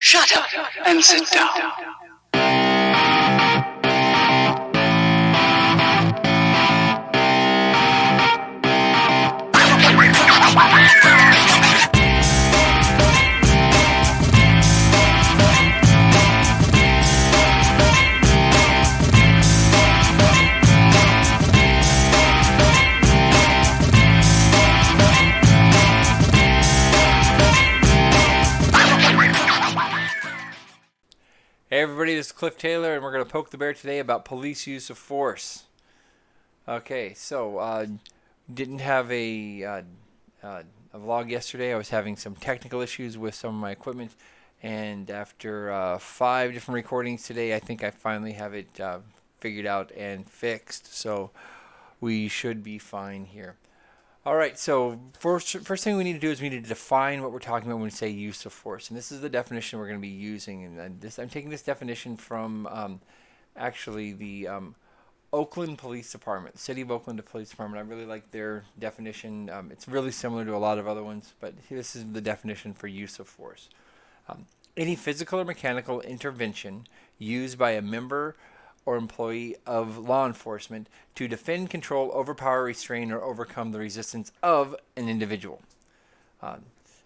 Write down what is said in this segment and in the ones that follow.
Shut up and sit down. Hey everybody, this is Cliff Taylor, and we're going to poke the bear today about police use of force. Okay, so didn't have a vlog yesterday. I was having some technical issues with some of my equipment, and after 5 different recordings today, I think I finally have it figured out and fixed, so we should be fine here. Alright, so first thing we need to do is we need to define what we're talking about when we say use of force. And this is the definition we're going to be using. And I'm taking this definition from actually the Oakland Police Department, the City of Oakland Police Department. I really like their definition. It's really similar to a lot of other ones, but this is the definition for use of force. Any physical or mechanical intervention used by a member or employee of law enforcement to defend, control, overpower, restrain, or overcome the resistance of an individual. And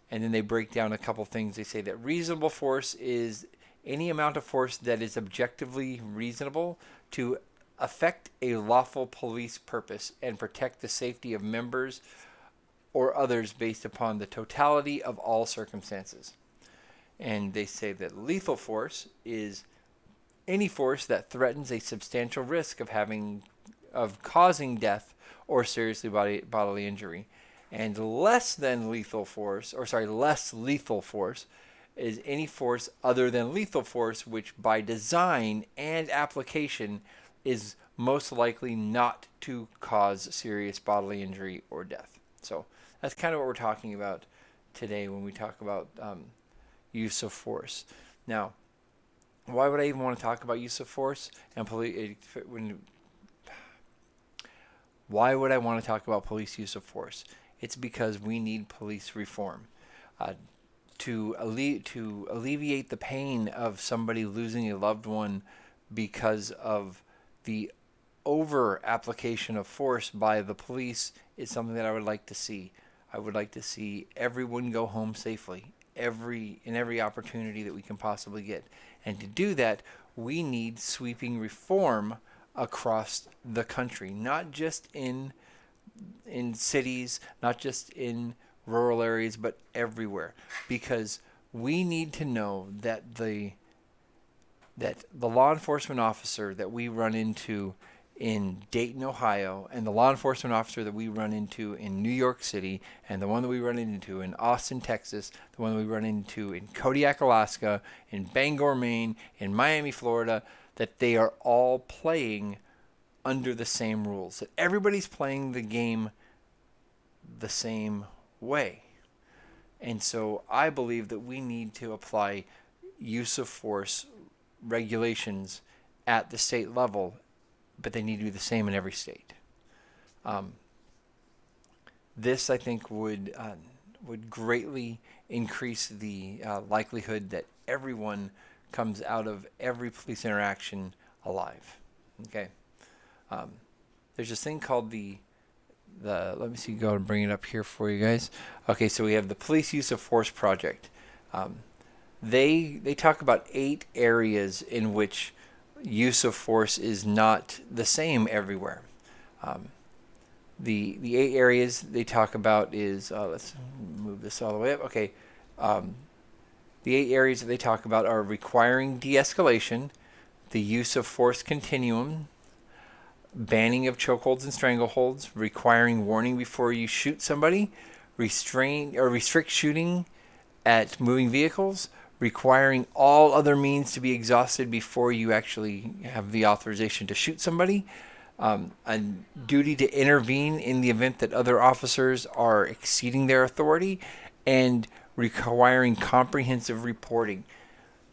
then they break down a couple things. They say that reasonable force is any amount of force that is objectively reasonable to affect a lawful police purpose and protect the safety of members or others based upon the totality of all circumstances. And they say that lethal force is any force that threatens a substantial risk of causing death or seriously bodily injury. And less lethal force is any force other than lethal force which by design and application is most likely not to cause serious bodily injury or death. So that's kind of what we're talking about today when we talk about use of force. Now, why would I even want to talk about use of force and why would I want to talk about police use of force? It's because we need police reform to alleviate the pain of somebody losing a loved one because of the over application of force by the police is something that I would like to see. I would like to see everyone go home safely in every opportunity that we can possibly get. And to do that, we need sweeping reform across the country, not just in cities, not just in rural areas, but everywhere. Because we need to know that the law enforcement officer that we run into in Dayton, Ohio, and the law enforcement officer that we run into in New York City, and the one that we run into in Austin, Texas, the one that we run into in Kodiak, Alaska, in Bangor, Maine, in Miami, Florida, that they are all playing under the same rules, that everybody's playing the game the same way. And so I believe that we need to apply use of force regulations at the state level, but they need to be the same in every state. This, I think, would greatly increase the likelihood that everyone comes out of every police interaction alive. Okay. There's this thing called the let me see, go and bring it up here for you guys. Okay, so we have the Police Use of Force Project. They talk about 8 areas in which use of force is not the same everywhere. The 8 areas they talk about is let's move this all the way up. Okay, the 8 areas that they talk about are requiring de-escalation, the use of force continuum, banning of chokeholds and strangleholds, requiring warning before you shoot somebody, restrict shooting at moving vehicles, requiring all other means to be exhausted before you actually have the authorization to shoot somebody, a duty to intervene in the event that other officers are exceeding their authority, and requiring comprehensive reporting.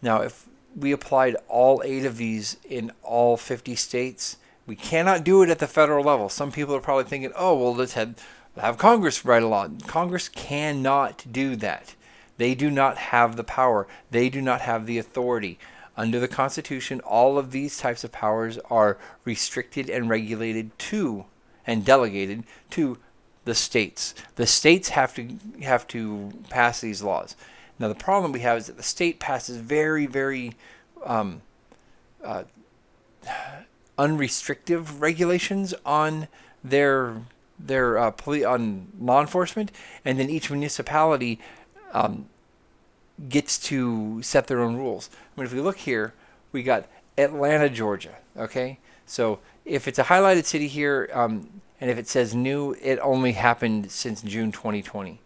Now, if we applied all 8 of these in all 50 states, we cannot do it at the federal level. Some people are probably thinking, oh, well, let's have Congress write a law. Congress cannot do that. They do not have the power. They do not have the authority. Under the Constitution, all of these types of powers are restricted and regulated to and delegated to the states. The states have to pass these laws. Now the problem we have is that the state passes very, very unrestrictive regulations on their on law enforcement, and then each municipality gets to set their own rules. I mean, if we look here, we got Atlanta, Georgia. Okay, so if it's a highlighted city here, and if it says new, it only happened since June 2020.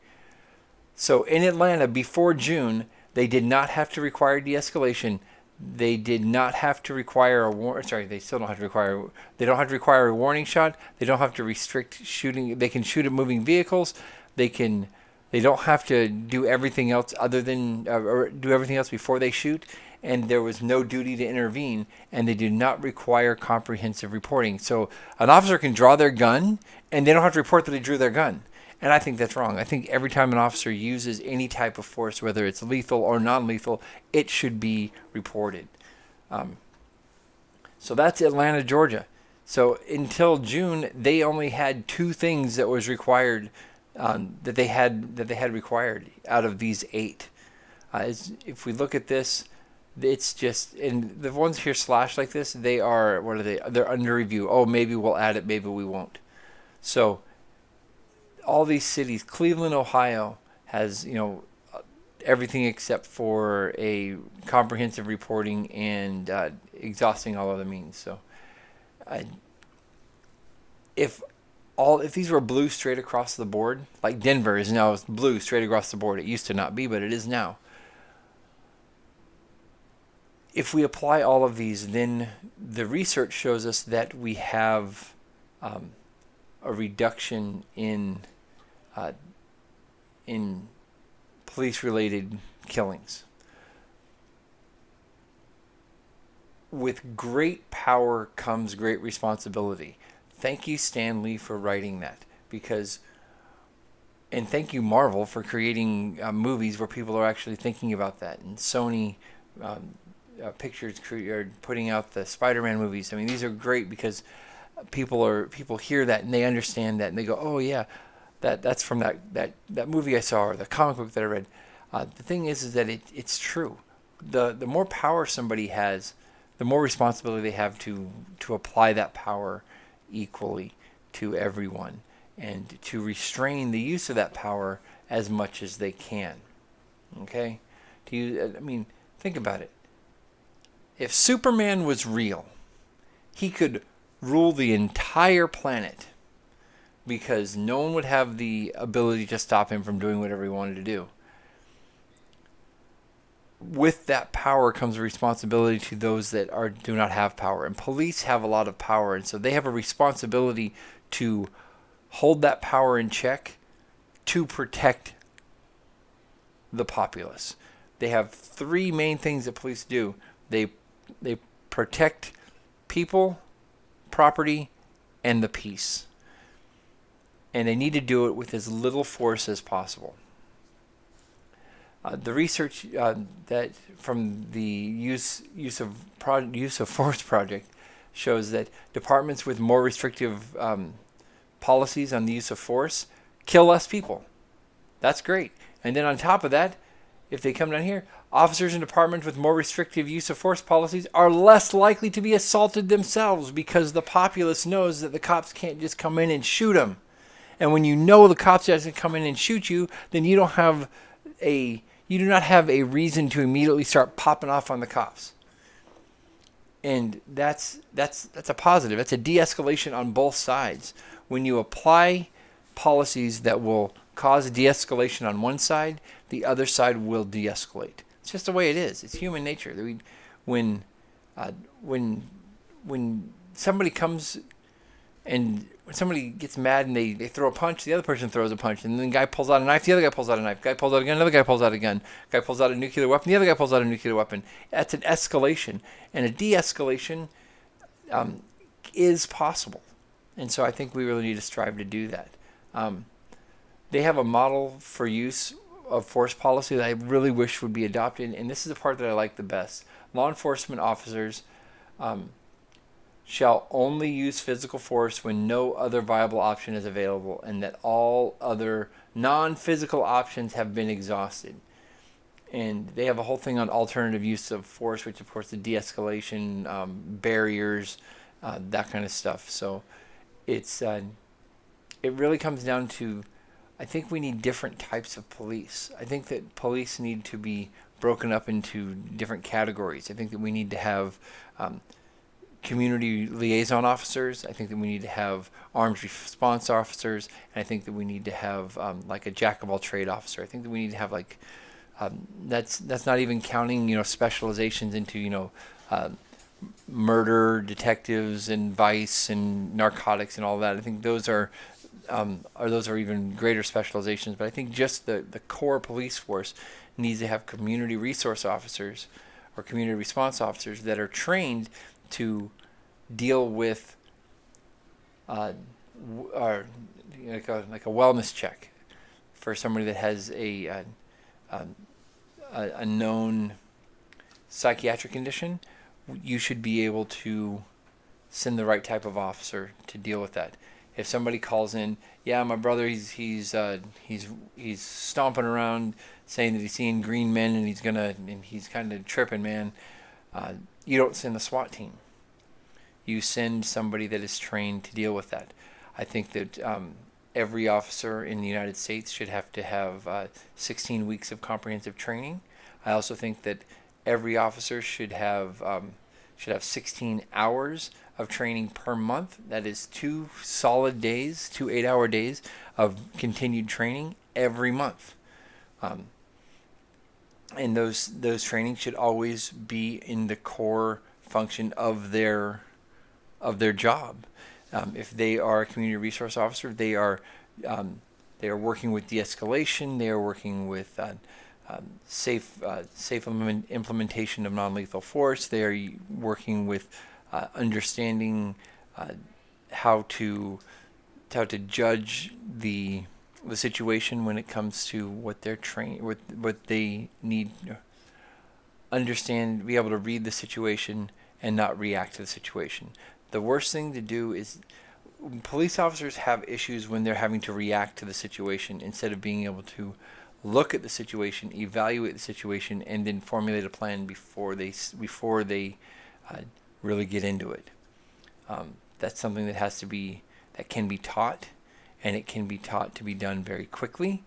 So in Atlanta, before June, they did not have to require de-escalation. They did not have to require a they still don't have to require. They don't have to require a warning shot. They don't have to restrict shooting. They can shoot at moving vehicles. They don't have to do everything else other than or do everything else before they shoot. And there was no duty to intervene. And they do not require comprehensive reporting. So an officer can draw their gun, and they don't have to report that they drew their gun. And I think that's wrong. I think every time an officer uses any type of force, whether it's lethal or non-lethal, it should be reported. So that's Atlanta, Georgia. So until June, they only had 2 things that was required, that they had required out of these 8. If we look at this, it's just, and the ones here slashed like this, they are, what are they? They're under review. Oh, maybe we'll add it, maybe we won't. So all these cities, Cleveland, Ohio, has everything except for a comprehensive reporting and exhausting all other means. So, if these were blue straight across the board, like Denver is now blue straight across the board. It used to not be, but it is now. If we apply all of these, then the research shows us that we have a reduction in police-related killings. With great power comes great responsibility. Thank you, Stan Lee, for writing that, and thank you, Marvel, for creating movies where people are actually thinking about that, and Sony Pictures are putting out the Spider-Man movies. I mean, these are great because people hear that and they understand that and they go, oh yeah, that's from that movie I saw or the comic book that I read. The thing is that it's true. The more power somebody has, the more responsibility they have to apply that power equally to everyone and to restrain the use of that power as much as they can. Okay? Think about it. If Superman was real, he could rule the entire planet because no one would have the ability to stop him from doing whatever he wanted to do. With that power comes a responsibility to those that do not have power. And police have a lot of power, and so they have a responsibility to hold that power in check to protect the populace. They have 3 main things that police do. They protect people, property, and the peace. And they need to do it with as little force as possible. The research that from the use of force project shows that departments with more restrictive policies on the use of force kill less people. That's great. And then on top of that, if they come down here, officers in departments with more restrictive use of force policies are less likely to be assaulted themselves because the populace knows that the cops can't just come in and shoot them. And when you know the cops just come in and shoot you, then you do not have a reason to immediately start popping off on the cops. And that's a positive. That's a de-escalation on both sides. When you apply policies that will cause de-escalation on one side, the other side will de-escalate. It's just the way it is. It's human nature. When somebody comes and when somebody gets mad and they throw a punch, the other person throws a punch, and then the guy pulls out a knife, the other guy pulls out a knife, guy pulls out a gun, another guy pulls out a gun, guy pulls out a nuclear weapon, the other guy pulls out a nuclear weapon. That's an escalation, and a de-escalation is possible. And so I think we really need to strive to do that. They have a model for use of force policy that I really wish would be adopted, and this is the part that I like the best. Law enforcement officers shall only use physical force when no other viable option is available, and that all other non-physical options have been exhausted. And they have a whole thing on alternative use of force, which of course the de-escalation, barriers, that kind of stuff. So it's it really comes down to, I think we need different types of police. I think that police need to be broken up into different categories. I think that we need to have community liaison officers. I think that we need to have armed response officers, and I think that we need to have like a jack of all trade officer. I think that we need to have like that's not even counting specializations into murder detectives and vice and narcotics and all that. I think those are even greater specializations. But I think just the core police force needs to have community resource officers or community response officers that are trained to deal with like a wellness check for somebody that has a known psychiatric condition. You should be able to send the right type of officer to deal with that. If somebody calls in, yeah, my brother, he's stomping around saying that he's seeing green men and he's kind of tripping, man. You don't send a SWAT team. You send somebody that is trained to deal with that. I think that every officer in the United States should have to have 16 weeks of comprehensive training. I also think that every officer should have 16 hours of training per month. That is 2 solid days, 2 8-hour days of continued training every month. And those trainings should always be in the core function of their job. If they are a community resource officer, they are working with de-escalation. They are working with safe implementation of non-lethal force. They are working with understanding how to judge the situation when it comes to what they're what they need. Understand, be able to read the situation and not react to the situation. The worst thing to do is police officers have issues when they're having to react to the situation instead of being able to look at the situation, evaluate the situation, and then formulate a plan before they really get into it. That's something that can be taught, and it can be taught to be done very quickly.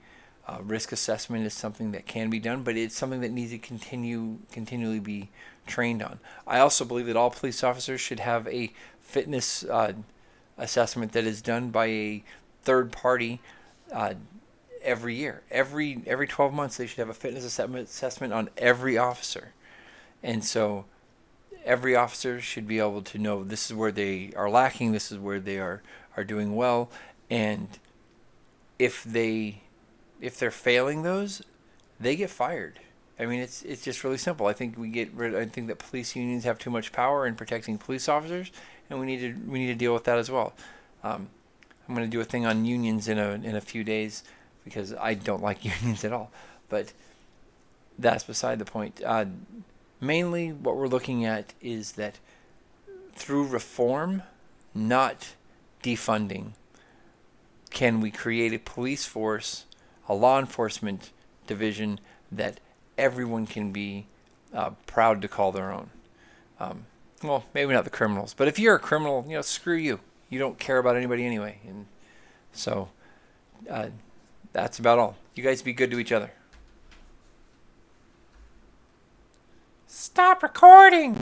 Risk assessment is something that can be done, but it's something that needs to continually be trained on. I also believe that all police officers should have a fitness assessment that is done by a third party every year. Every 12 months they should have a fitness assessment on every officer. And so every officer should be able to know this is where they are lacking, this is where they are doing well, and if they're failing those, they get fired. I mean, it's just really simple. I think I think that police unions have too much power in protecting police officers, and we need to deal with that as well. I'm going to do a thing on unions in a few days because I don't like unions at all. But that's beside the point. Mainly, what we're looking at is that through reform, not defunding, can we create a police force, a law enforcement division that everyone can be proud to call their own. Well, maybe not the criminals, but if you're a criminal, screw you. You don't care about anybody anyway. And so that's about all. You guys be good to each other. Stop recording!